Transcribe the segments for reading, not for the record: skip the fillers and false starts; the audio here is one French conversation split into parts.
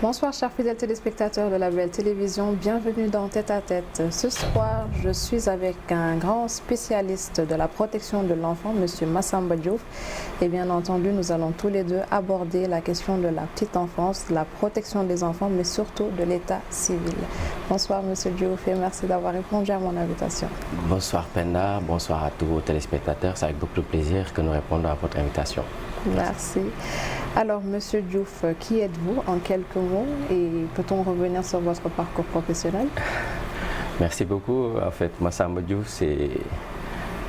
Bonsoir chers fidèles téléspectateurs de la Belle Télévision, bienvenue dans Tête à Tête. Ce soir, je suis avec un grand spécialiste de la protection de l'enfant, M. Massamba Diouf. Et bien entendu, nous allons tous les deux aborder la question de la petite enfance, de la protection des enfants, mais surtout de l'état civil. Bonsoir M. Diouf et merci d'avoir répondu à mon invitation. Bonsoir Penda, bonsoir à tous vos téléspectateurs. C'est avec beaucoup de plaisir que nous répondons à votre invitation. Merci. Alors, Monsieur Diouf, qui êtes-vous en quelques mots et peut-on revenir sur votre parcours professionnel? Merci beaucoup. En fait, Massamba Diouf, c'est,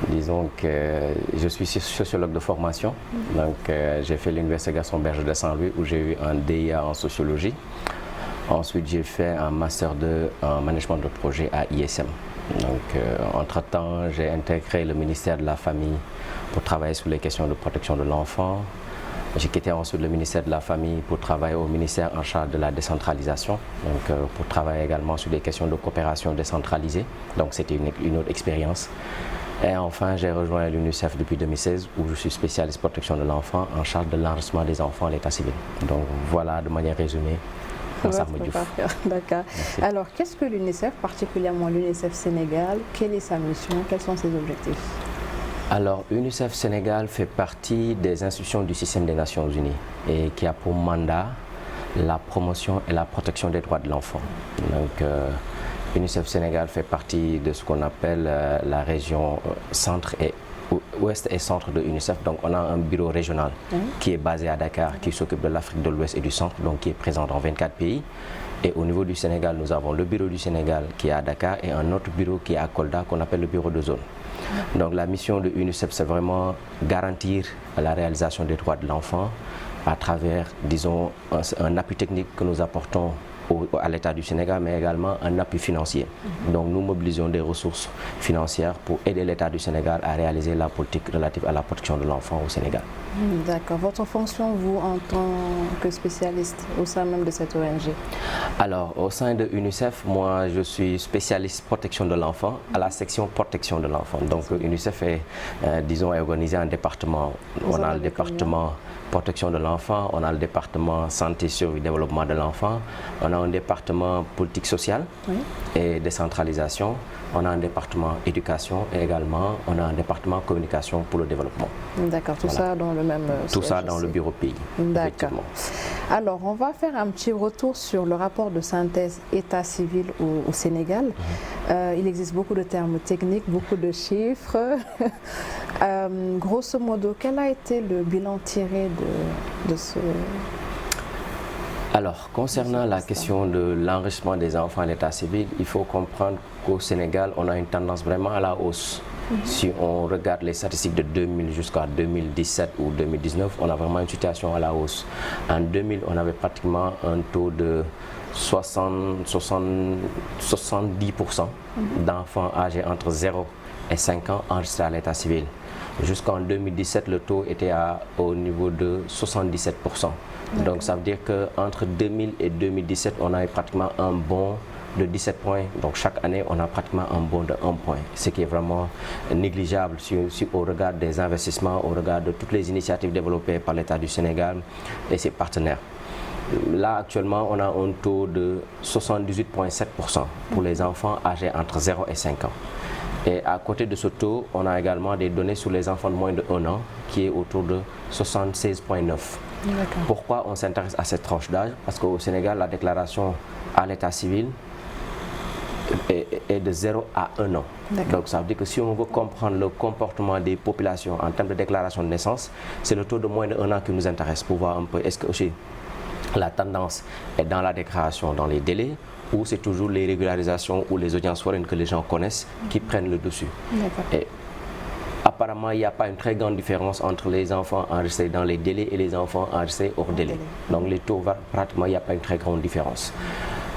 disons que je suis sociologue de formation. Donc, j'ai fait l'Université Gaston Berger de Saint-Louis où j'ai eu un DIA en sociologie. Ensuite, j'ai fait un Master 2 en management de projet à ISM. Donc, entre-temps, j'ai intégré le ministère de la Famille pour travailler sur les questions de protection de l'enfant. J'ai quitté ensuite le ministère de la Famille pour travailler au ministère en charge de la décentralisation, donc pour travailler également sur des questions de coopération décentralisée. Donc c'était une autre expérience. Et enfin, j'ai rejoint l'UNICEF depuis 2016 où je suis spécialiste protection de l'enfant en charge de l'enregistrement des enfants à l'état civil. Donc voilà de manière résumée. D'accord. Alors, qu'est-ce que l'UNICEF, particulièrement l'UNICEF Sénégal? Quelle est sa mission? Quels sont ses objectifs? Alors, UNICEF Sénégal fait partie des institutions du système des Nations Unies et qui a pour mandat la promotion et la protection des droits de l'enfant. Donc, UNICEF Sénégal fait partie de ce qu'on appelle la région centre et ouest et centre de UNICEF. Donc, on a un bureau régional qui est basé à Dakar, qui s'occupe de l'Afrique de l'Ouest et du centre, donc qui est présent dans 24 pays. Et au niveau du Sénégal, nous avons le bureau du Sénégal qui est à Dakar et un autre bureau qui est à Kolda, qu'on appelle le bureau de zone. Donc la mission de UNICEF, c'est vraiment garantir la réalisation des droits de l'enfant à travers, disons, un appui technique que nous apportons à l'État du Sénégal, mais également un appui financier. Donc nous mobilisons des ressources financières pour aider l'État du Sénégal à réaliser la politique relative à la protection de l'enfant au Sénégal. D'accord. Votre fonction, vous, en tant que spécialiste au sein même de cette ONG? Alors, au sein de UNICEF, moi, je suis spécialiste protection de l'enfant à la section protection de l'enfant. Donc, UNICEF est, disons, organisé en département. On a le département protection de l'enfant, on a le département santé, survie, développement de l'enfant, on a un département politique sociale et décentralisation, on a un département éducation et également on a un département communication pour le développement. D'accord, tout ça dans le même Tout ça dans le bureau pays. D'accord. Alors, on va faire un petit retour sur le rapport de synthèse état civil au Sénégal. Il existe beaucoup de termes techniques, beaucoup de chiffres. Grosso modo, quel a été le bilan tiré de ce... Alors, concernant la question de l'enrichissement des enfants à l'état civil, il faut comprendre qu'au Sénégal, on a une tendance vraiment à la hausse. Si on regarde les statistiques de 2000 jusqu'à 2017 ou 2019, on a vraiment une situation à la hausse. En 2000, on avait pratiquement un taux de 70% d'enfants âgés entre 0 et 5 ans enregistrés à l'état civil. Jusqu'en 2017, le taux était au niveau de 77%. Donc ça veut dire qu'entre 2000 et 2017, on a pratiquement un bond de 17 points. Donc chaque année, on a pratiquement un bond de 1 point, ce qui est vraiment négligeable au regard des investissements, au regard de toutes les initiatives développées par l'État du Sénégal et ses partenaires. Là, actuellement, on a un taux de 78,7% pour les enfants âgés entre 0 et 5 ans. Et à côté de ce taux, on a également des données sur les enfants de moins de 1 an, qui est autour de 76,9%. Pourquoi on s'intéresse à cette tranche d'âge? Parce qu'au Sénégal, la déclaration à l'état civil est de 0 à 1 an. Donc ça veut dire que si on veut comprendre le comportement des populations en termes de déclaration de naissance, c'est le taux de moins de 1 an qui nous intéresse pour voir un peu est-ce que aussi la tendance est dans la déclaration, dans les délais, ou c'est toujours les régularisations ou les audiences foraines que les gens connaissent qui prennent le dessus. Et apparemment, il n'y a pas une très grande différence entre les enfants enregistrés dans les délais et les enfants enregistrés hors délai. Donc les taux, pratiquement, il n'y a pas une très grande différence.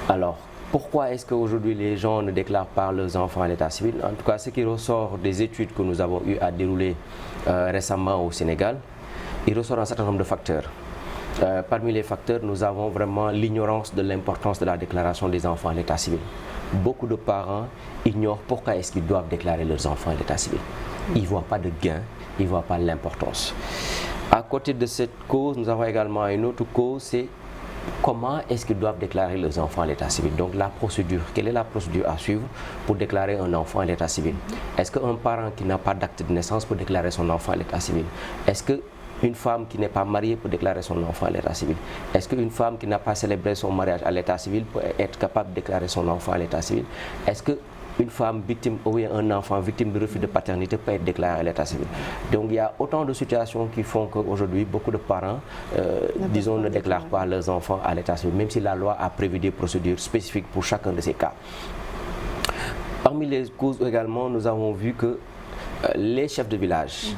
Alors, pourquoi est-ce qu'aujourd'hui les gens ne déclarent pas leurs enfants à l'état civil? En tout cas, ce qui ressort des études que nous avons eu à dérouler récemment au Sénégal, il ressort un certain nombre de facteurs. Parmi les facteurs, nous avons vraiment l'ignorance de l'importance de la déclaration des enfants à l'état civil. beaucoup de parents ignorent pourquoi est-ce qu'ils doivent déclarer leurs enfants à l'état civil. Ils ne voient pas de gain, ils ne voient pas l'importance. À côté de cette cause, nous avons également une autre cause, c'est comment est-ce qu'ils doivent déclarer leurs enfants à l'état civil. Donc la procédure, quelle est la procédure à suivre pour déclarer un enfant à l'état civil? Est-ce qu'un parent qui n'a pas d'acte de naissance peut déclarer son enfant à l'état civil? Est-ce qu'une femme qui n'est pas mariée peut déclarer son enfant à l'état civil? Est-ce qu'une femme qui n'a pas célébré son mariage à l'état civil peut être capable de déclarer son enfant à l'état civil? Est-ce qu'une femme victime ou un enfant victime de refus de paternité peut être déclaré à l'état civil? Donc il y a autant de situations qui font qu'aujourd'hui beaucoup de parents, disons, ne déclarent pas leurs enfants à l'état civil, même si la loi a prévu des procédures spécifiques pour chacun de ces cas. Parmi les causes également, nous avons vu que les chefs de village,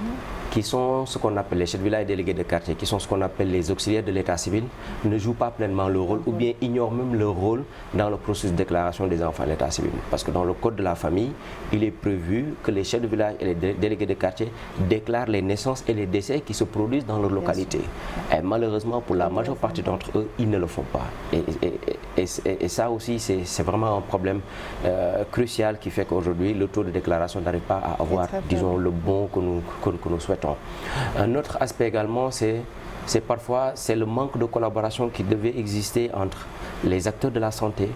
qui sont ce qu'on appelle les chefs de village et délégués de quartier, qui sont ce qu'on appelle les auxiliaires de l'état civil, ne jouent pas pleinement leur rôle ou bien ignorent même leur rôle dans le processus de déclaration des enfants à l'état civil. Parce que dans le code de la famille, il est prévu que les chefs de village et les délégués de quartier déclarent les naissances et les décès qui se produisent dans leur localité. Et malheureusement, pour la majeure partie d'entre eux, ils ne le font pas. Et ça aussi, c'est vraiment un problème crucial qui fait qu'aujourd'hui, le taux de déclaration n'arrive pas à avoir, disons, le bon que nous souhaitons. Un autre aspect également, c'est parfois le manque de collaboration qui devait exister entre les acteurs de la santé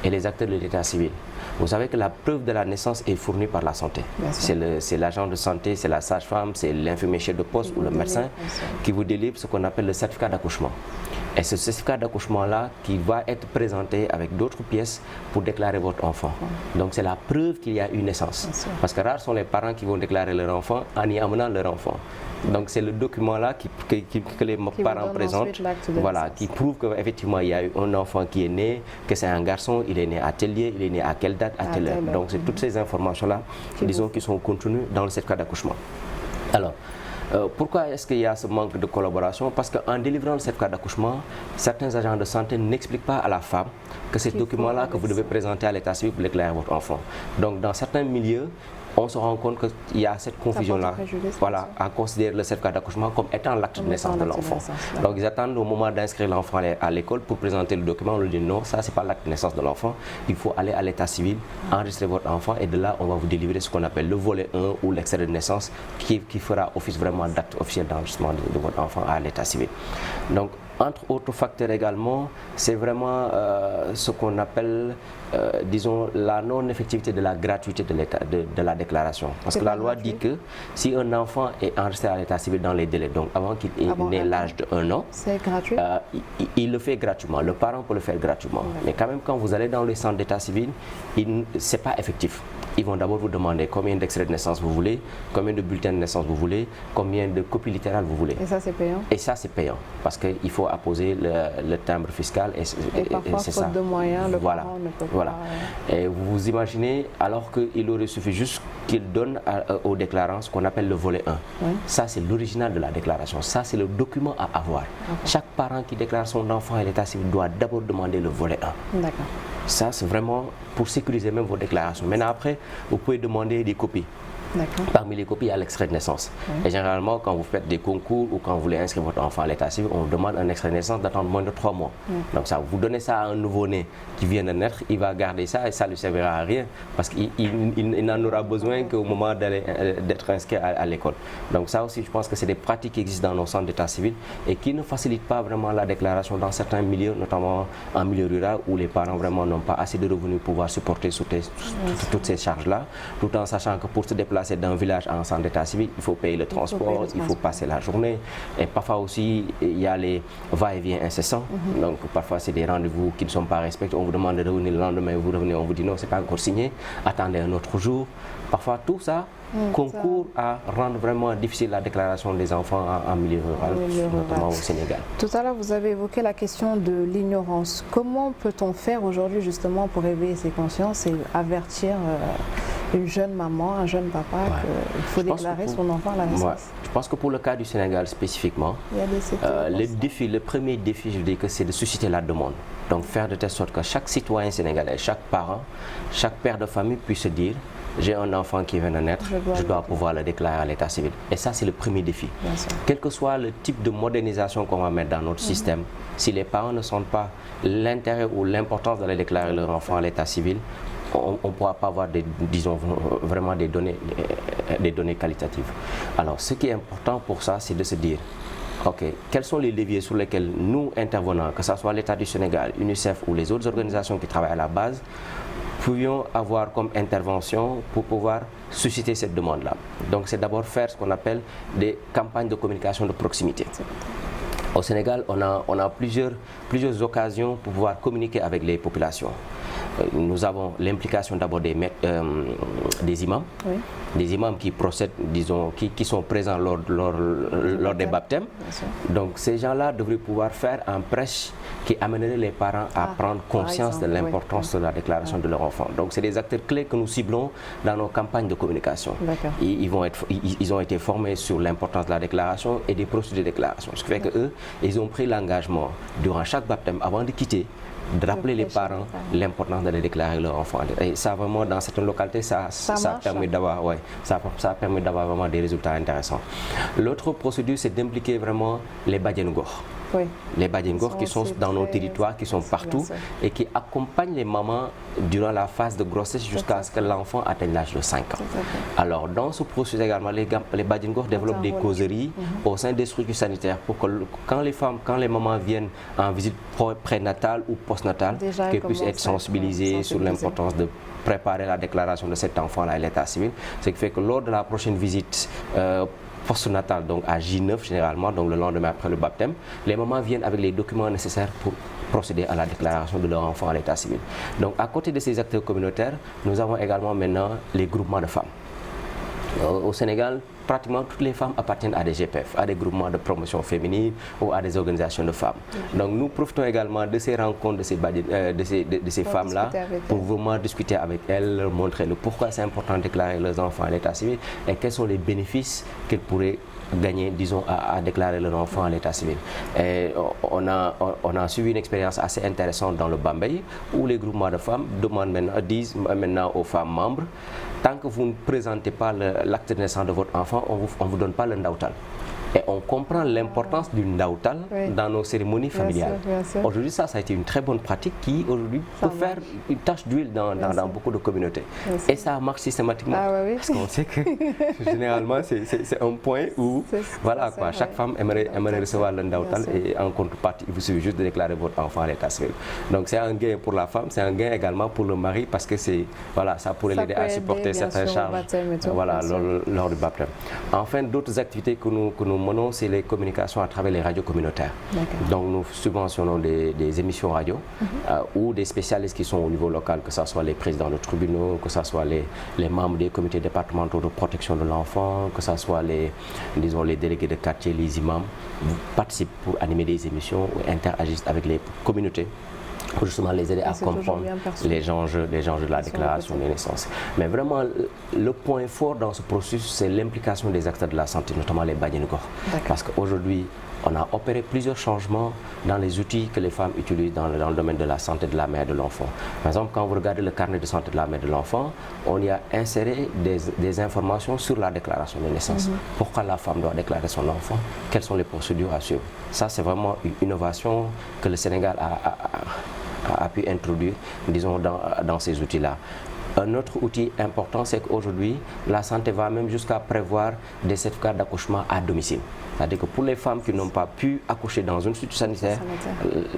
et les acteurs de l'état civil. Vous savez que la preuve de la naissance est fournie par la santé. C'est l'agent de santé, c'est la sage-femme, c'est l'infirmier chef de poste ou le médecin qui vous délivre ce qu'on appelle le certificat d'accouchement. Et ce certificat d'accouchement-là qui va être présenté avec d'autres pièces pour déclarer votre enfant. Donc c'est la preuve qu'il y a une naissance. Parce que rares sont les parents qui vont déclarer leur enfant en y amenant leur enfant. Donc c'est le document-là que les parents présentent, voilà, qui prouve qu'effectivement il y a eu un enfant qui est né, que c'est un garçon, il est né à tel lieu, il est né à quelle date, à telle heure. Donc c'est toutes ces informations-là, disons, qui sont contenues dans le certificat d'accouchement. Alors, pourquoi est-ce qu'il y a ce manque de collaboration? Parce qu'en délivrant le certificat d'accouchement, certains agents de santé n'expliquent pas à la femme que c'est ce document-là que vous devez présenter à l'état civil pour déclarer votre enfant. Donc dans certains milieux, on se rend compte qu'il y a cette confusion-là, voilà, à considérer le certificat d'accouchement comme étant l'acte de naissance de l'enfant. Donc ils attendent au moment d'inscrire l'enfant à l'école pour présenter le document, on leur dit non, ça c'est pas l'acte de naissance de l'enfant, il faut aller à l'état civil, enregistrer votre enfant et de là on va vous délivrer ce qu'on appelle le volet 1 ou l'extrait de naissance qui fera office vraiment d'acte officiel d'enregistrement de votre enfant à l'état civil. Donc entre autres facteurs également, c'est vraiment ce qu'on appelle, disons, la non-effectivité de la gratuité de la déclaration. Parce que la loi dit que si un enfant est enregistré à l'état civil dans les délais, donc avant qu'il n'ait l'âge de 1 an, c'est gratuit. Il le fait gratuitement, le parent peut le faire gratuitement. Mais quand même, quand vous allez dans le centre d'état civil, ce n'est pas effectif. Ils vont d'abord vous demander combien d'extraits de naissance vous voulez, combien de bulletins de naissance vous voulez, combien de copies littérales vous voulez. Et ça, c'est payant? Et ça, c'est payant, parce qu'il faut apposer le timbre fiscal et c'est ça. Faute de moyens, le parent ne peut pas. Et vous imaginez, alors qu'il aurait suffi juste qu'il donne aux déclarants ce qu'on appelle le volet 1. Ça, c'est l'original de la déclaration. Ça, c'est le document à avoir. Chaque parent qui déclare son enfant à l'état civil doit d'abord demander le volet 1. D'accord. Ça, c'est vraiment pour sécuriser même vos déclarations. Maintenant, après, vous pouvez demander des copies. Parmi les copies, il y a l'extrait de naissance. Et généralement, quand vous faites des concours ou quand vous voulez inscrire votre enfant à l'état civil, on demande un extrait de naissance d'attendre moins de 3 mois. Donc ça, vous donnez ça à un nouveau-né qui vient de naître, il va garder ça et ça ne lui servira à rien parce qu'il n'en aura besoin qu'au moment d'être inscrit à l'école. Donc ça aussi, je pense que c'est des pratiques qui existent dans nos centres d'état civil et qui ne facilitent pas vraiment la déclaration dans certains milieux, notamment en milieu rural où les parents vraiment n'ont pas assez de revenus pour pouvoir supporter toutes ces charges-là, tout en sachant que pour se déplacer d'un village à un centre d'état civil, il faut payer le transport, il faut passer la journée. Et parfois aussi, il y a les va-et-vient incessants. Donc parfois, c'est des rendez-vous qui ne sont pas respectés. On vous demande de revenir le lendemain, vous revenez, on vous dit non, c'est pas encore signé, attendez un autre jour. Parfois, tout ça concourt à rendre vraiment difficile la déclaration des enfants en milieu rural, notamment au Sénégal. Tout à l'heure, vous avez évoqué la question de l'ignorance. Comment peut-on faire aujourd'hui justement pour éveiller ses consciences et avertir une jeune maman, un jeune papa qu'il faut déclarer son enfant à la naissance? Je pense que pour le cas du Sénégal spécifiquement, le premier défi, je dis que c'est de susciter la demande. Donc faire de telle sorte que chaque citoyen sénégalais, chaque parent, chaque père de famille puisse se dire j'ai un enfant qui vient de naître, je dois pouvoir le déclarer à l'état civil. Et ça, c'est le premier défi. Quel que soit le type de modernisation qu'on va mettre dans notre système, si les parents ne sentent pas l'intérêt ou l'importance d'aller déclarer leur enfant à l'état civil, on ne pourra pas avoir disons, vraiment des données qualitatives. Alors, ce qui est important pour ça, c'est de se dire, OK, quels sont les leviers sur lesquels nous, intervenants, que ce soit l'État du Sénégal, UNICEF ou les autres organisations qui travaillent à la base, pouvions avoir comme intervention pour pouvoir susciter cette demande-là. Donc, c'est d'abord faire ce qu'on appelle des campagnes de communication de proximité. Au Sénégal, on a plusieurs occasions pour pouvoir communiquer avec les populations. Nous avons l'implication d'abord des imams, oui. Des imams qui procèdent, disons, qui sont présents lors des baptêmes. Donc ces gens-là devraient pouvoir faire un prêche qui amènerait les parents à prendre conscience de l'importance de la déclaration de leur enfant. Donc c'est des acteurs clés que nous ciblons dans nos campagnes de communication. Ils ont été formés sur l'importance de la déclaration et des procédures de déclaration. Ce qui fait qu'eux, ils ont pris l'engagement durant chaque baptême, avant de quitter, de rappeler les parents l'importance de déclarer leur enfant. Et ça vraiment, dans certaines localités, ça permet d'avoir vraiment des résultats intéressants. L'autre procédure, c'est d'impliquer vraiment les Badiengor. Oui. Les Badiengor qui sont dans nos territoires, qui sont partout et qui accompagnent les mamans durant la phase de grossesse jusqu'à ce que l'enfant atteigne l'âge de 5 ans. Alors, dans ce processus également, les Badiengor développent des causeries au sein des structures sanitaires pour que quand les mamans viennent en visite prénatale ou postnatale, qu'elles puissent être sensibilisées sur l'importance de préparer la déclaration de cet enfant-là à l'état civil. Ce qui fait que lors de la prochaine visite postnatal, donc à J9 généralement, donc le lendemain après le baptême, les mamans viennent avec les documents nécessaires pour procéder à la déclaration de leur enfant à l'état civil. Donc à côté de ces acteurs communautaires, nous avons également maintenant les groupements de femmes. Au Sénégal, pratiquement toutes les femmes appartiennent à des GPF, à des groupements de promotion féminine ou à des organisations de femmes. Donc nous profitons également de ces rencontres de ces femmes-là pour vraiment discuter avec elles, leur montrer le pourquoi c'est important de déclarer leurs enfants à l'état civil et quels sont les bénéfices qu'elles pourraient gagner, disons, à déclarer leur enfant à l'état civil. Et on a suivi une expérience assez intéressante dans le Bambey où les groupements de femmes disent maintenant aux femmes membres, tant que vous ne présentez pas l'acte de naissance de votre enfant, on ne vous donne pas le ndautal. Et on comprend l'importance du ndautal dans nos cérémonies familiales. Aujourd'hui, ça a été une très bonne pratique qui, aujourd'hui, peut faire une tache d'huile dans beaucoup de communautés. Et ça marche systématiquement. Parce qu'on sait que, généralement, c'est un point où, voilà quoi, chaque femme aimerait recevoir le ndautal et en contrepartie, il vous suffit juste de déclarer votre enfant à l'état civil. Donc, c'est un gain pour la femme, c'est un gain également pour le mari parce que ça pourrait l'aider à supporter certaines charges lors du baptême. Enfin, d'autres activités que nous menons, c'est les communications à travers les radios communautaires. Donc nous subventionnons des émissions radio ou des spécialistes qui sont au niveau local, que ce soit les présidents de tribunaux, que ce soit les membres des comités départementaux de protection de l'enfant, que ce soit les délégués de quartier, les imams, participent pour animer des émissions ou interagissent avec les communautés pour justement les aider à comprendre les enjeux de la déclaration de naissance. Mais vraiment, le point fort dans ce processus, c'est l'implication des acteurs de la santé, notamment les Badiengor. Parce qu'aujourd'hui, on a opéré plusieurs changements dans les outils que les femmes utilisent dans le domaine de la santé de la mère et de l'enfant. Par exemple, quand vous regardez le carnet de santé de la mère et de l'enfant, on y a inséré des informations sur la déclaration de naissance. Pourquoi la femme doit déclarer son enfant? Quelles sont les procédures à suivre? Ça, c'est vraiment une innovation que le Sénégal a pu introduire, disons, dans ces outils-là. Un autre outil important, c'est qu'aujourd'hui, la santé va même jusqu'à prévoir des certificats d'accouchement à domicile. C'est-à-dire que pour les femmes qui n'ont pas pu accoucher dans une structure sanitaire,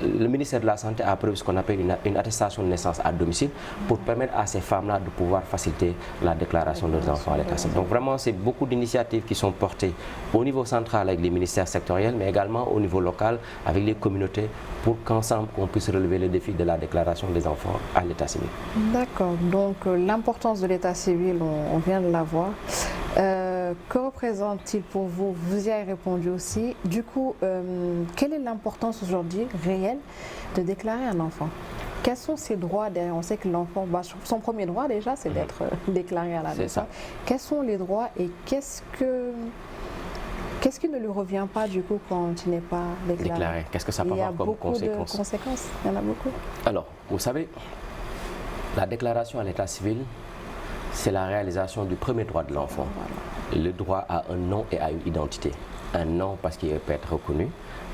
le ministère de la Santé a prévu ce qu'on appelle une attestation de naissance à domicile pour permettre à ces femmes-là de pouvoir faciliter la déclaration de leurs enfants à l'état civil. Donc vraiment, c'est beaucoup d'initiatives qui sont portées au niveau central avec les ministères sectoriels, mais également au niveau local avec les communautés pour qu'ensemble, on puisse relever le défi de la déclaration des enfants à l'état civil. D'accord. Donc l'importance de l'état civil, on vient de la voir. Que représente-t-il pour vous? Vous y avez répondu aussi. Du coup, quelle est l'importance aujourd'hui réelle de déclarer un enfant? Quels sont ses droits derrière? On sait que l'enfant, son premier droit déjà, c'est d'être déclaré à la naissance. Quels sont les droits et qu'est-ce qui ne lui revient pas du coup quand il n'est pas déclaré? Qu'est-ce que ça peut avoir comme conséquences? Il y a beaucoup de conséquences, il y en a beaucoup. Alors, vous savez, la déclaration à l'état civil, c'est la réalisation du premier droit de l'enfant. le droit à un nom et à une identité. Un nom parce qu'il peut être reconnu,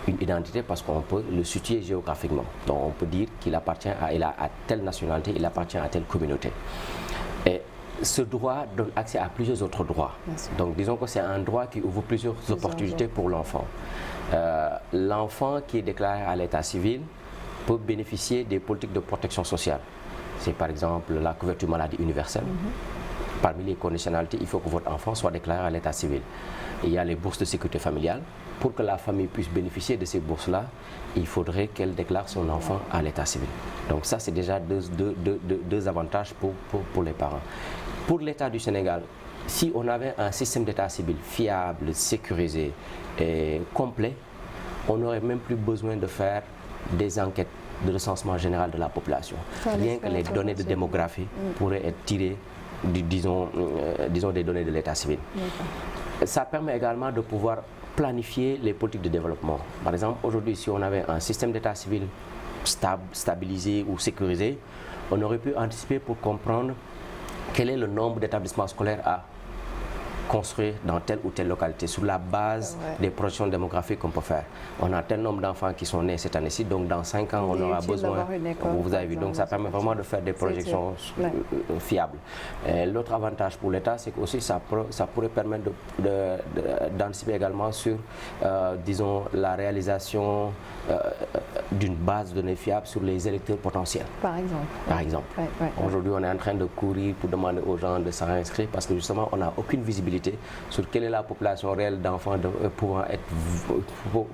une identité parce qu'on peut le situer géographiquement. Donc on peut dire qu'il appartient à telle nationalité, il appartient à telle communauté. Et ce droit donne accès à plusieurs autres droits. Donc disons que c'est un droit qui ouvre plusieurs opportunités pour l'enfant. L'enfant qui est déclaré à l'état civil peut bénéficier des politiques de protection sociale. C'est par exemple la couverture maladie universelle. Parmi les conditionnalités, il faut que votre enfant soit déclaré à l'état civil. Il y a les bourses de sécurité familiale. Pour que la famille puisse bénéficier de ces bourses-là, il faudrait qu'elle déclare son enfant à l'état civil. Donc ça, c'est déjà deux avantages pour les parents. Pour l'État du Sénégal, si on avait un système d'état civil fiable, sécurisé et complet, on n'aurait même plus besoin de faire des enquêtes de recensement général de la population. Rien que les données de démographie pourraient être tirées, disons des données de l'état civil. Ça permet également de pouvoir planifier les politiques de développement. Par exemple, aujourd'hui, si on avait un système d'état civil stable, stabilisé ou sécurisé, on aurait pu anticiper pour comprendre quel est le nombre d'établissements scolaires à construire dans telle ou telle localité sur la base des projections démographiques qu'on peut faire. On a tel nombre d'enfants qui sont nés cette année-ci, donc dans 5 ans, on aura besoin, vous avez vu, donc ça permet vraiment de faire des projections fiables. L'autre avantage pour l'État, c'est qu'aussi ça pourrait permettre d'anticiper également sur, disons, la réalisation d'une base de données fiable sur les électeurs potentiels. Par exemple. Par exemple. Aujourd'hui, on est en train de courir pour demander aux gens de s'en inscrire parce que justement, on n'a aucune visibilité sur quelle est la population réelle d'enfants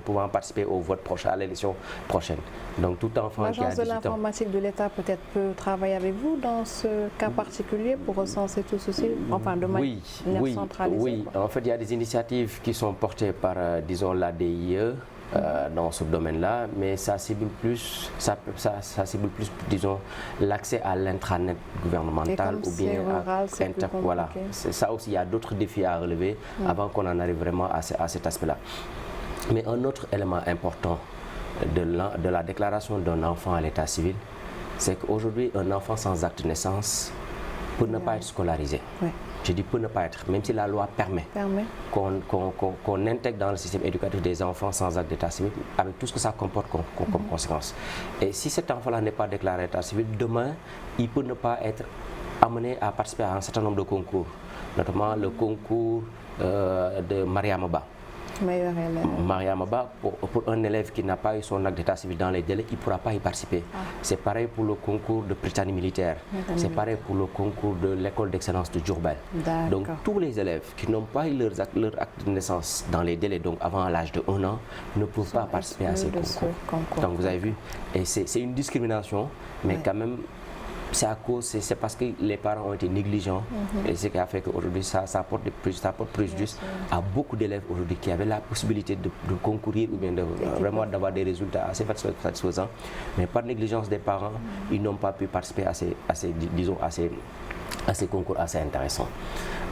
pouvant participer au vote prochain, à l'élection prochaine. Donc tout enfant qui a 18 ans... L'Agence de l'informatique de l'État peut-être peut travailler avec vous dans ce cas particulier pour recenser tout ceci, enfin de manière centralisée. Oui, en fait il y a des initiatives qui sont portées par, disons, l'ADIE, dans ce domaine-là, mais ça cible plus, disons, l'accès à l'intranet gouvernemental ou bien rural, voilà. Ça aussi, il y a d'autres défis à relever avant qu'on en arrive vraiment à cet aspect-là. Mais un autre élément important de la déclaration d'un enfant à l'état civil, c'est qu'aujourd'hui, un enfant sans acte de naissance peut ne pas être scolarisé. Je dis peut ne pas être, même si la loi permet qu'on intègre dans le système éducatif des enfants sans acte d'état civil, avec tout ce que ça comporte comme conséquence. Et si cet enfant-là n'est pas déclaré à l'état civil, demain, il peut ne pas être amené à participer à un certain nombre de concours, notamment le concours de Mariamaba. Mariamaba, pour un élève qui n'a pas eu son acte d'état civil dans les délais, il ne pourra pas y participer. C'est pareil pour le concours de Britannie militaire. C'est pareil pour le concours de l'école d'excellence de Diourbel. Donc tous les élèves qui n'ont pas eu leur acte de naissance dans les délais, donc avant l'âge de 1 an, ne peuvent pas participer à ces concours. Donc vous avez vu, et c'est une discrimination, mais quand même, c'est parce que les parents ont été négligents et c'est ce qui a fait qu'aujourd'hui ça porte préjudice à beaucoup d'élèves aujourd'hui qui avaient la possibilité de concourir ou bien vraiment d'avoir des résultats assez satisfaisants, mais par négligence des parents, ils n'ont pas pu participer à ces concours assez intéressants.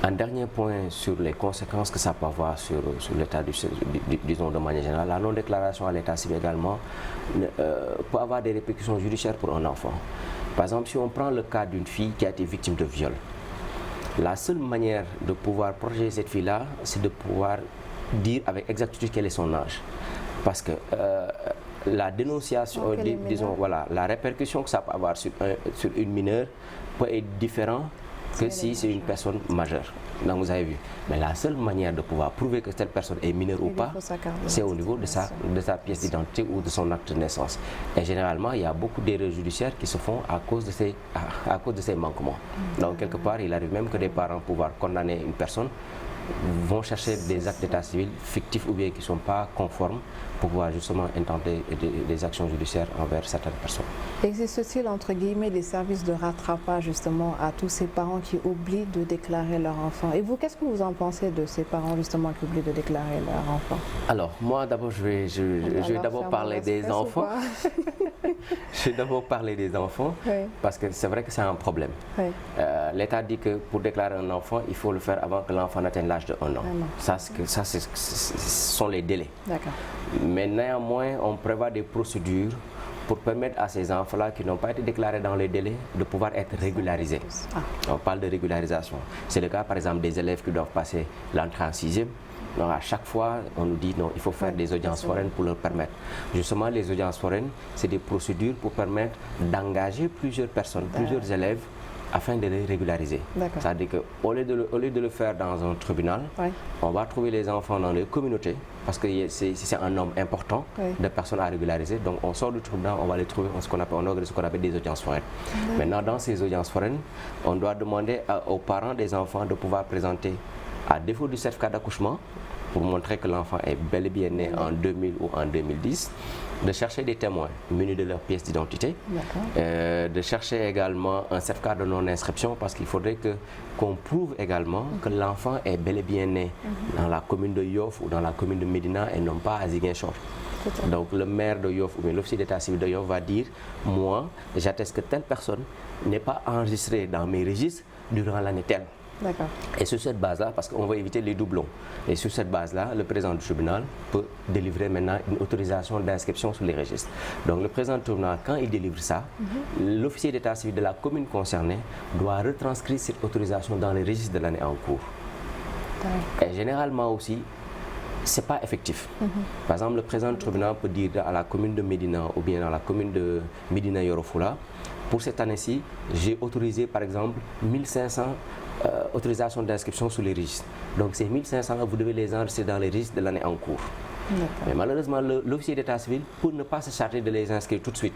Un dernier point sur les conséquences que ça peut avoir sur l'état, disons de manière générale, la non-déclaration à l'état civil également peut avoir des répercussions judiciaires pour un enfant. Par exemple, si on prend le cas d'une fille qui a été victime de viol, la seule manière de pouvoir protéger cette fille-là, c'est de pouvoir dire avec exactitude quel est son âge. Parce que la dénonciation, disons, voilà, la répercussion que ça peut avoir sur une mineure peut être différente que si c'est une personne majeure. Donc vous avez vu. Mais la seule manière de pouvoir prouver que telle personne est mineure ou pas, c'est au niveau de sa pièce d'identité ou de son acte de naissance. Et généralement, il y a beaucoup d'erreurs judiciaires qui se font à cause de ces manquements. Donc quelque part, il arrive même que des parents pouvoir condamner une personne vont chercher des actes d'état civil fictifs ou bien qui ne sont pas conformes pour pouvoir justement intenter des actions judiciaires envers certaines personnes. Existe-t-il entre guillemets des services de rattrapage justement à tous ces parents qui oublient de déclarer leur enfant? Et vous, qu'est-ce que vous en pensez de ces parents justement qui oublient de déclarer leur enfant? Alors moi d'abord je vais d'abord parler des enfants. Je vais d'abord parler des enfants parce que c'est vrai que c'est un problème. L'État dit que pour déclarer un enfant, il faut le faire avant que l'enfant n'atteigne l'âge de 1 an. Ce sont les délais. Mais néanmoins, on prévoit des procédures pour permettre à ces enfants-là qui n'ont pas été déclarés dans les délais de pouvoir être régularisés. On parle de régularisation. C'est le cas par exemple des élèves qui doivent passer l'entrée en 6e. Donc à chaque fois, on nous dit non, il faut faire des audiences foraines pour leur permettre. Justement, les audiences foraines, c'est des procédures pour permettre d'engager plusieurs personnes, plusieurs élèves, afin de les régulariser. C'est-à-dire qu'au lieu de le faire dans un tribunal, on va trouver les enfants dans les communautés, parce que c'est un nombre important de personnes à régulariser. Donc on sort du tribunal, on va les trouver, on organise ce qu'on appelle des audiences foraines. Maintenant, dans ces audiences foraines, on doit demander aux parents des enfants de pouvoir présenter, à défaut du certificat d'accouchement, pour montrer que l'enfant est bel et bien né en 2000 ou en 2010, de chercher des témoins munis de leur pièce d'identité, de chercher également un certificat de non-inscription, parce qu'il faudrait qu'on prouve également que l'enfant est bel et bien né dans la commune de Yoff ou dans la commune de Médina et non pas à Ziguinchor. Donc le maire de Yoff ou bien l'officier d'état civil de Yoff va dire, moi j'atteste que telle personne n'est pas enregistrée dans mes registres durant l'année telle. Et sur cette base-là, parce qu'on va éviter les doublons, et sur cette base-là, le président du tribunal peut délivrer maintenant une autorisation d'inscription sur les registres. Donc le président du tribunal, quand il délivre ça, l'officier d'état civil de la commune concernée doit retranscrire cette autorisation dans les registres de l'année en cours. Et généralement aussi, ce n'est pas effectif. Par exemple, le président du tribunal peut dire à la commune de Médina ou bien à la commune de Médina Yoro Fula, pour cette année-ci, j'ai autorisé par exemple 1500 autorisations d'inscription sur les registres. Donc ces 1500, vous devez les enregistrer dans les registres de l'année en cours. Mais malheureusement, l'officier d'état civil, pour ne pas se charger de les inscrire tout de suite,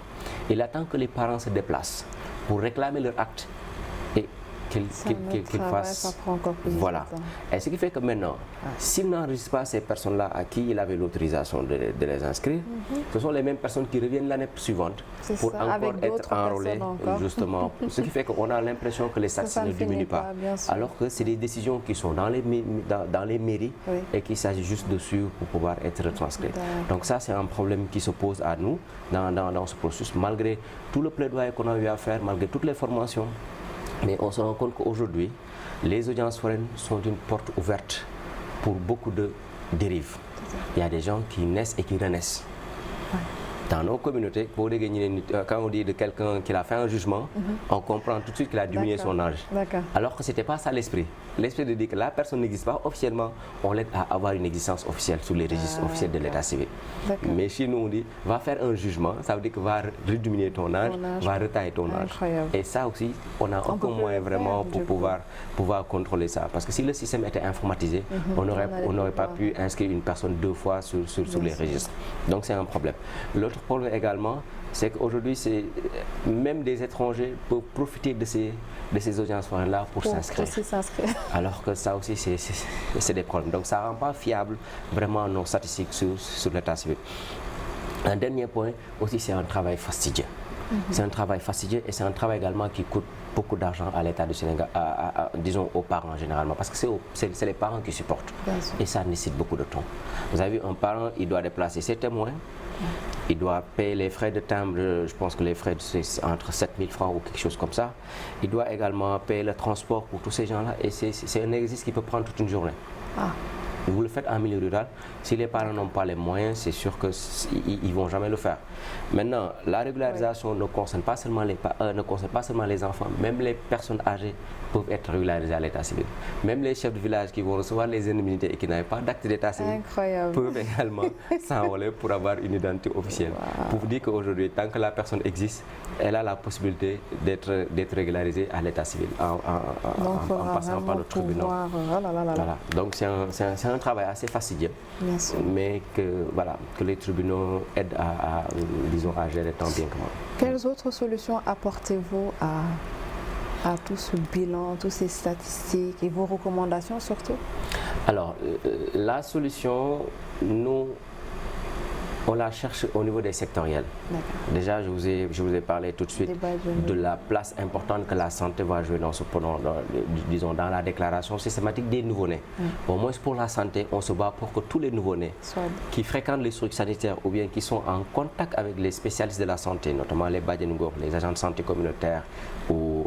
il attend que les parents se déplacent pour réclamer leur acte et qu'il fasse. Voilà. Et ce qui fait que maintenant, s'il n'enregistre pas ces personnes-là à qui il avait l'autorisation de les inscrire, ce sont les mêmes personnes qui reviennent l'année suivante pour encore être enrôlées, justement. Ce qui fait qu'on a l'impression que les statistiques ne diminuent pas. Alors que c'est des décisions qui sont dans les mairies et qu'il s'agit juste de suivre pour pouvoir être retranscrites. Donc ça, c'est un problème qui se pose à nous dans ce processus, malgré tout le plaidoyer qu'on a eu à faire, malgré toutes les formations. Mais on se rend compte qu'aujourd'hui, les audiences foraines sont une porte ouverte pour beaucoup de dérives. Il y a des gens qui naissent et qui renaissent. Dans nos communautés, quand on dit de quelqu'un qui a fait un jugement, on comprend tout de suite qu'il a diminué son âge. Alors que ce n'était pas ça l'esprit. L'esprit de dire que la personne n'existe pas officiellement, on l'aide à avoir une existence officielle sous les registres officiels de l'état civil. Mais chez nous, on dit, va faire un jugement, ça veut dire que va diminuer ton âge, va retailler ton âge. Et ça aussi, on a aucun moyen vraiment pour pouvoir contrôler ça. Parce que si le système était informatisé, on n'aurait pas pu inscrire une personne 2 fois sur les registres. Donc c'est un problème. L'autre problème également, c'est qu'aujourd'hui, même des étrangers peuvent profiter de ces audiences foraines-là pour s'inscrire. Alors que ça aussi, c'est des problèmes. Donc ça ne rend pas fiable vraiment nos statistiques sur l'état civil. Un dernier point aussi, c'est un travail fastidieux. C'est un travail fastidieux et c'est un travail également qui coûte beaucoup d'argent à l'État du Sénégal, disons aux parents généralement, parce que c'est les parents qui supportent et ça nécessite beaucoup de temps. Vous avez vu, un parent, il doit déplacer ses témoins, il doit payer les frais de timbre, je pense que les frais c'est entre 7 000 francs ou quelque chose comme ça. Il doit également payer le transport pour tous ces gens-là et c'est un exercice qui peut prendre toute une journée. Vous le faites en milieu rural, si les parents n'ont pas les moyens, c'est sûr qu'ils ne vont jamais le faire. Maintenant, la régularisation ne concerne pas seulement les enfants, même les personnes âgées peuvent être régularisées à l'état civil. Même les chefs de village qui vont recevoir les indemnités et qui n'avaient pas d'acte d'état civil peuvent également s'enrôler pour avoir une identité officielle. Pour vous dire qu'aujourd'hui, tant que la personne existe, elle a la possibilité d'être régularisée à l'état civil en passant par le tribunal. Voilà. Donc c'est un travail assez fastidieux, mais que les tribunaux aident à gérer tant bien que mal. Quelles autres solutions apportez-vous à tout ce bilan, toutes ces statistiques et vos recommandations surtout? Alors, la solution, nous, on la cherche au niveau des sectoriels. Déjà, je vous ai parlé tout de suite de la place importante que la santé va jouer disons, dans la déclaration systématique des nouveau-nés. Au moins pour la santé, on se bat pour que tous les nouveau-nés qui fréquentent les structures sanitaires ou bien qui sont en contact avec les spécialistes de la santé, notamment les Badianougor, les agents de santé communautaire ou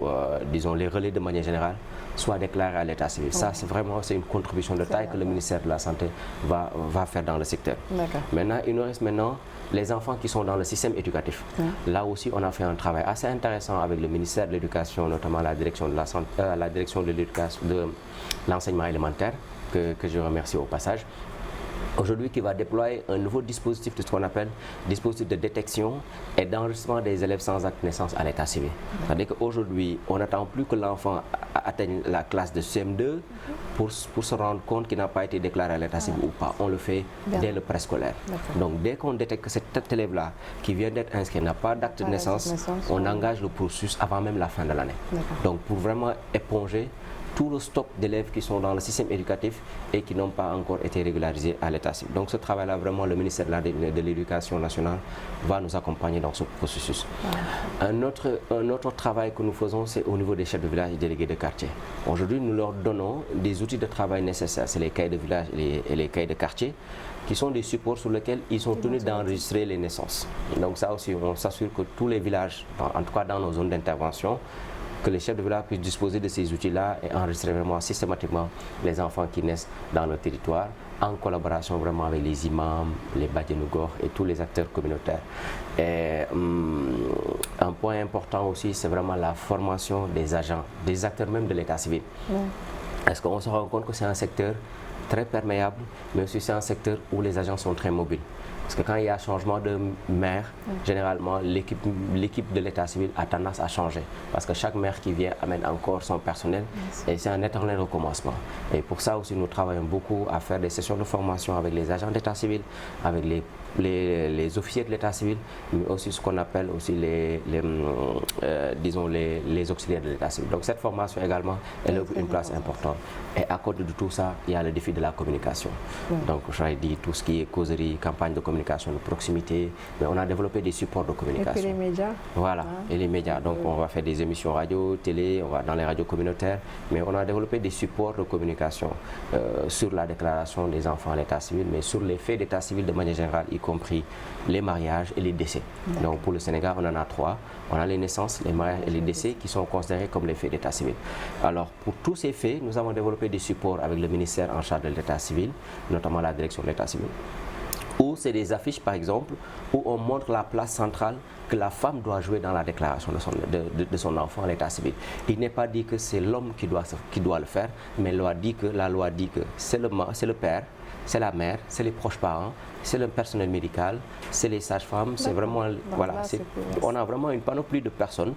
disons les relais de manière générale, soient déclarés à l'état civil. Ça, c'est vraiment une contribution de taille que le ministère de la Santé va faire dans le secteur. Maintenant, il nous reste les enfants qui sont dans le système éducatif. Là aussi, on a fait un travail assez intéressant avec le ministère de l'Éducation, notamment la direction de la direction de l'éducation, de l'enseignement élémentaire, que je remercie au passage. Aujourd'hui, qui va déployer un nouveau dispositif de ce qu'on appelle dispositif de détection et d'enregistrement des élèves sans acte de naissance à l'état civil. C'est-à-dire qu'aujourd'hui, on n'attend plus que l'enfant atteigne la classe de CM2 pour se rendre compte qu'il n'a pas été déclaré à l'état civil ou pas. On le fait dès le préscolaire. Donc, dès qu'on détecte que cet élève-là, qui vient d'être inscrit, n'a pas d'acte de naissance, on engage le processus avant même la fin de l'année. Donc, pour vraiment éponger tout le stock d'élèves qui sont dans le système éducatif et qui n'ont pas encore été régularisés à l'état civil. Donc ce travail-là, vraiment, le ministère de l'Éducation nationale va nous accompagner dans ce processus. Un autre travail que nous faisons, c'est au niveau des chefs de village et délégués de quartier. Aujourd'hui, nous leur donnons des outils de travail nécessaires, c'est les cahiers de village et les cahiers de quartier, qui sont des supports sur lesquels ils sont tenus d'enregistrer les naissances. Donc ça aussi, on s'assure que tous les villages, en tout cas dans nos zones d'intervention, que les chefs de village puissent disposer de ces outils-là et enregistrer vraiment systématiquement les enfants qui naissent dans le territoire, en collaboration vraiment avec les imams, les Badjanougor et tous les acteurs communautaires. Et, un point important aussi, c'est vraiment la formation des agents, des acteurs même de l'état civil. Est-ce qu'on se rend compte que c'est un secteur très perméable, mais aussi c'est un secteur où les agents sont très mobiles? Parce que quand il y a changement de maire, généralement, l'équipe de l'état civil a tendance à changer. Parce que chaque maire qui vient amène encore son personnel et c'est un éternel recommencement. Et pour ça aussi, nous travaillons beaucoup à faire des sessions de formation avec les agents d'état civil, avec les officiers de l'état civil, mais aussi ce qu'on appelle aussi disons les auxiliaires de l'état civil. Donc cette formation également, elle occupe une place importante. Et à côté de tout ça, il y a le défi de la communication. Donc j'aurais dit tout ce qui est causerie, campagne de communication de proximité, mais on a développé des supports de communication. Et puis les médias. Voilà, et les médias. Donc on va faire des émissions radio, télé, on va dans les radios communautaires, mais on a développé des supports de communication sur la déclaration des enfants à l'état civil, mais sur les faits d'état civil de manière générale, y compris les mariages et les décès. Donc pour le Sénégal, on en a 3. On a les naissances, les mariages et les décès qui sont considérés comme les faits d'état civil. Alors pour tous ces faits, nous avons développé des supports avec le ministère en charge de l'état civil, notamment la direction de l'état civil. Ou c'est des affiches, par exemple, où on montre la place centrale que la femme doit jouer dans la déclaration de son enfant à l'état civil. Il n'est pas dit que c'est l'homme qui doit le faire, mais la loi dit que c'est le père, c'est la mère, c'est les proches parents, c'est le personnel médical, c'est les sages-femmes, c'est vraiment, voilà, on a vraiment une panoplie de personnes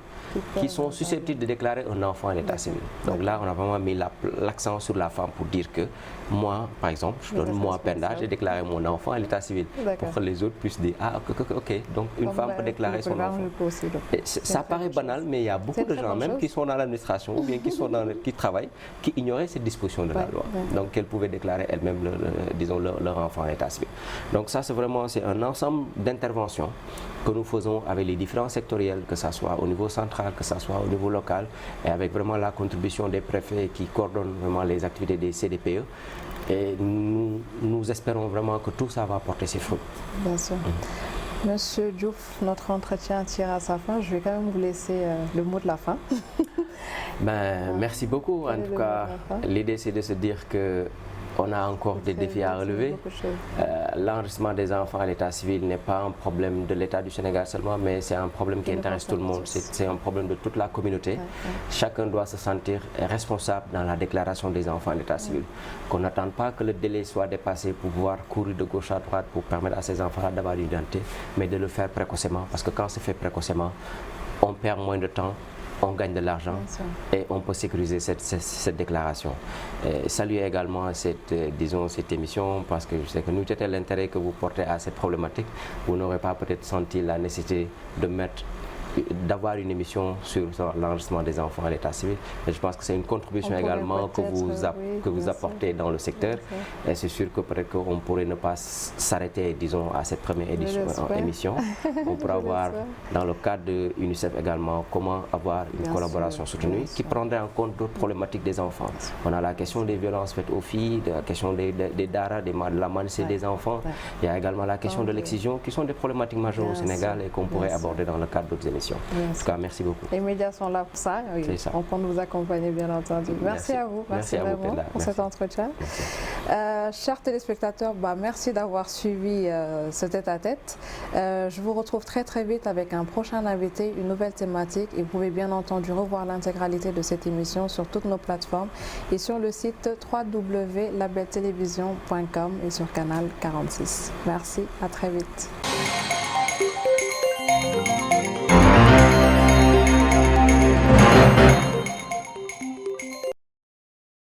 qui sont susceptibles de déclarer un enfant à l'état civil. Donc là, on a vraiment mis l'accent sur la femme pour dire que moi, par exemple, je donne moi, Penda, j'ai déclaré mon enfant à l'état civil pour que les autres puissent dire, ah ok, donc une femme peut déclarer son enfant. Ça paraît banal, mais il y a beaucoup de gens, même qui sont dans l'administration ou bien qui travaillent, qui ignoraient cette disposition de la loi. Donc qu'elles pouvaient déclarer elles-mêmes, disons, leur enfant à l'état civil. Donc ça, c'est un ensemble d'interventions que nous faisons avec les différents sectoriels, que ce soit au niveau central, que ce soit au niveau local, et avec vraiment la contribution des préfets qui coordonnent vraiment les activités des CDPE. Et nous espérons vraiment que tout ça va porter ses fruits. Bien sûr. Monsieur Diouf, notre entretien tire à sa fin. Je vais quand même vous laisser le mot de la fin. Merci beaucoup. En tout cas, l'idée, c'est de se dire que on a encore des défis à relever. L'enregistrement des enfants à l'état civil n'est pas un problème de l'État du Sénégal seulement, mais c'est un problème qui intéresse tout le monde. C'est un problème de toute la communauté. Chacun doit se sentir responsable dans la déclaration des enfants à l'état civil. Qu'on n'attende pas que le délai soit dépassé pour pouvoir courir de gauche à droite pour permettre à ces enfants d'avoir une identité, mais de le faire précocement. Parce que quand c'est fait précocement, on perd moins de temps, on gagne de l'argent et on peut sécuriser cette déclaration. Saluer également cette émission parce que je sais que nous, c'était l'intérêt que vous portez à cette problématique. Vous n'aurez pas peut-être senti la nécessité d'avoir une émission sur l'enregistrement des enfants à l'état civil. Et je pense que c'est une contribution également que vous apportez dans le secteur. Et c'est sûr que peut-être qu'on pourrait ne pas s'arrêter, disons, à cette première émission. On pourra voir dans le cadre de UNICEF également comment avoir une collaboration soutenue qui prendrait en compte d'autres problématiques des enfants. On a la question des violences faites aux filles, la question des daras, de la manicée des enfants. Il y a également la question de l'excision qui sont des problématiques majeures au Sénégal et qu'on pourrait aborder dans le cadre d'autres émissions. émission. Bien En tout cas, merci beaucoup. Les médias sont là pour ça. C'est ça. On compte vous accompagner, bien entendu. Merci à vous. Merci à vous, vraiment Pella. pour cet entretien. Chers téléspectateurs, merci d'avoir suivi ce tête-à-tête. Je vous retrouve très très vite avec un prochain invité, une nouvelle thématique. Et vous pouvez bien entendu revoir l'intégralité de cette émission sur toutes nos plateformes et sur le site www.labeltelevision.com et sur Canal 46. Merci, à très vite.